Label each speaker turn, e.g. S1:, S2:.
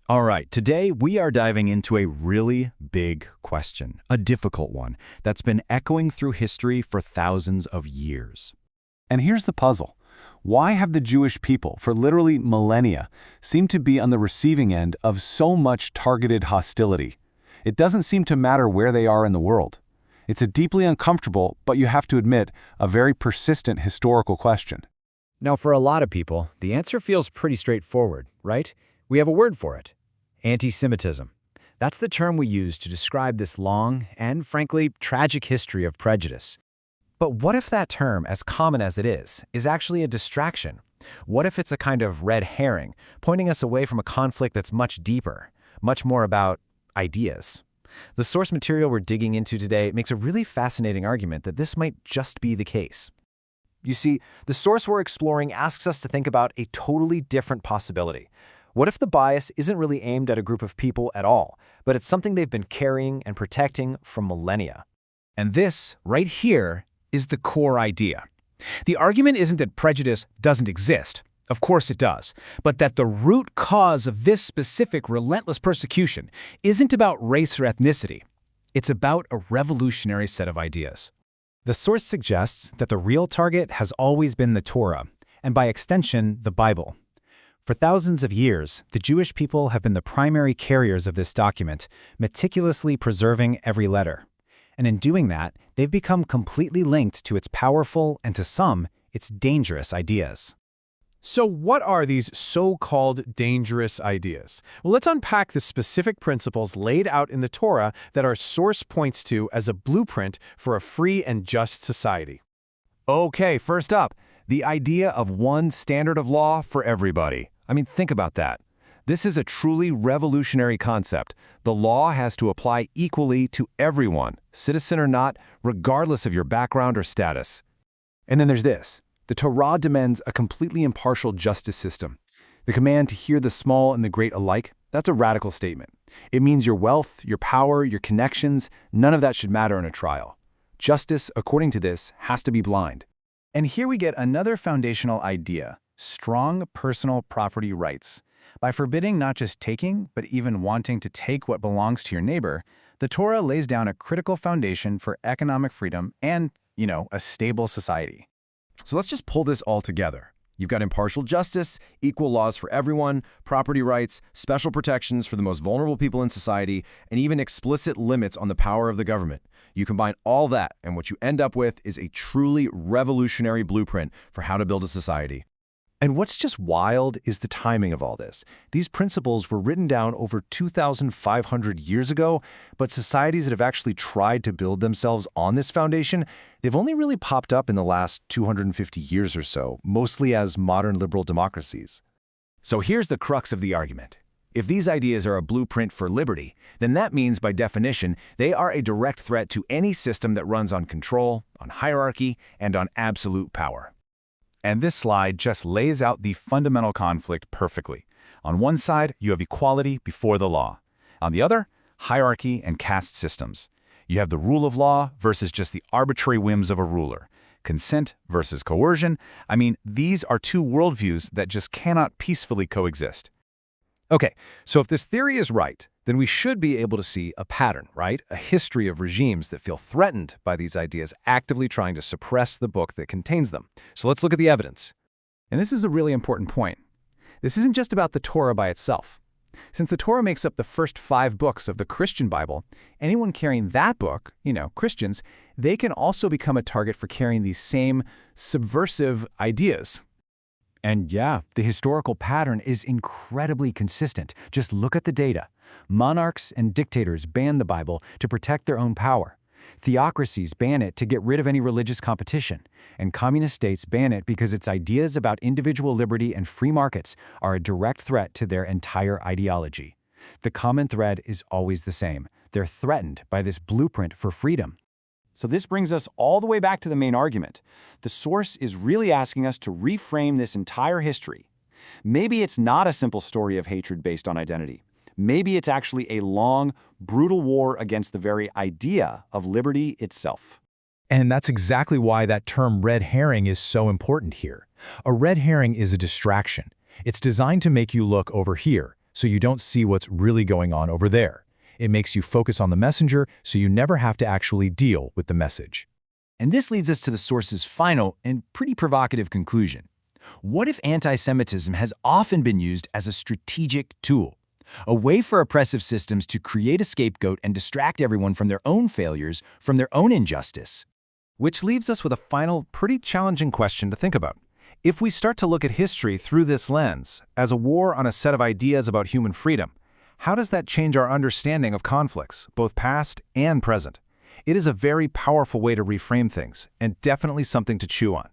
S1: All right, today we are diving into a really big question, a difficult one that's been echoing through history for thousands of years.
S2: And here's the puzzle. Why have the Jewish people, for literally millennia, seemed to be on the receiving end of so much targeted hostility? It doesn't seem to matter where they are in the world. It's a deeply uncomfortable, but you have to admit, a very persistent historical question.
S3: Now, for a lot of people, the answer feels pretty straightforward, right? We have a word for it. Anti-Semitism. That's the term we use to describe this long and, frankly, tragic history of prejudice. But what if that term, as common as it is actually a distraction? What if it's a kind of red herring, pointing us away from a conflict that's much deeper, much more about ideas? The source material we're digging into today makes a really fascinating argument that this might just be the case. You see, the source we're exploring asks us to think about a totally different possibility. What if the bias isn't really aimed at a group of people at all, but it's something they've been carrying and protecting from millennia? And this, right here, is the core idea. The argument isn't that prejudice doesn't exist. Of course it does. But that the root cause of this specific relentless persecution isn't about race or ethnicity. It's about a revolutionary set of ideas. The source suggests that the real target has always been the Torah, and by extension, the Bible. For thousands of years, the Jewish people have been the primary carriers of this document, meticulously preserving every letter. And in doing that, they've become completely linked to its powerful and, to some, its dangerous ideas.
S4: So what are these so-called dangerous ideas? Well, let's unpack the specific principles laid out in the Torah that our source points to as a blueprint for a free and just society.
S5: Okay, first up, the idea of one standard of law for everybody. I mean, think about that. This is a truly revolutionary concept. The law has to apply equally to everyone, citizen or not, regardless of your background or status.
S2: And then there's this. The Torah demands a completely impartial justice system. The command to hear the small and the great alike, that's a radical statement. It means your wealth, your power, your connections, none of that should matter in a trial. Justice, according to this, has to be blind.
S3: And here we get another foundational idea: strong personal property rights. By forbidding not just taking, but even wanting to take what belongs to your neighbor, the Torah lays down a critical foundation for economic freedom and, a stable society.
S5: So let's just pull this all together. You've got impartial justice, equal laws for everyone, property rights, special protections for the most vulnerable people in society, and even explicit limits on the power of the government. You combine all that, and what you end up with is a truly revolutionary blueprint for how to build a society.
S2: And what's just wild is the timing of all this. These principles were written down over 2,500 years ago, but societies that have actually tried to build themselves on this foundation, they've only really popped up in the last 250 years or so, mostly as modern liberal democracies.
S5: So here's the crux of the argument. If these ideas are a blueprint for liberty, then that means, by definition, they are a direct threat to any system that runs on control, on hierarchy, and on absolute power.
S1: And this slide just lays out the fundamental conflict perfectly. On one side, you have equality before the law. On the other, hierarchy and caste systems. You have the rule of law versus just the arbitrary whims of a ruler. Consent versus coercion. I mean, these are two worldviews that just cannot peacefully coexist.
S3: Okay, so if this theory is right, then we should be able to see a pattern, right? A history of regimes that feel threatened by these ideas actively trying to suppress the book that contains them. So let's look at the evidence. And this is a really important point. This isn't just about the Torah by itself. Since the Torah makes up the first 5 books of the Christian Bible, anyone carrying that book, Christians, they can also become a target for carrying these same subversive ideas. And yeah, the historical pattern is incredibly consistent. Just look at the data. Monarchs and dictators ban the Bible to protect their own power. Theocracies ban it to get rid of any religious competition. And communist states ban it because its ideas about individual liberty and free markets are a direct threat to their entire ideology. The common thread is always the same. They're threatened by this blueprint for freedom.
S2: So this brings us all the way back to the main argument. The source is really asking us to reframe this entire history. Maybe it's not a simple story of hatred based on identity. Maybe it's actually a long, brutal war against the very idea of liberty itself.
S3: And that's exactly why that term red herring is so important here. A red herring is a distraction. It's designed to make you look over here,
S2: so you don't see what's really going on over there. It makes you focus on the messenger, so you never have to actually deal with the message.
S1: And this leads us to the source's final and pretty provocative conclusion. What if anti-Semitism has often been used as a strategic tool? A way for oppressive systems to create a scapegoat and distract everyone from their own failures, from their own injustice.
S2: Which leaves us with a final, pretty challenging question to think about. If we start to look at history through this lens, as a war on a set of ideas about human freedom, how does that change our understanding of conflicts, both past and present? It is a very powerful way to reframe things, and definitely something to chew on.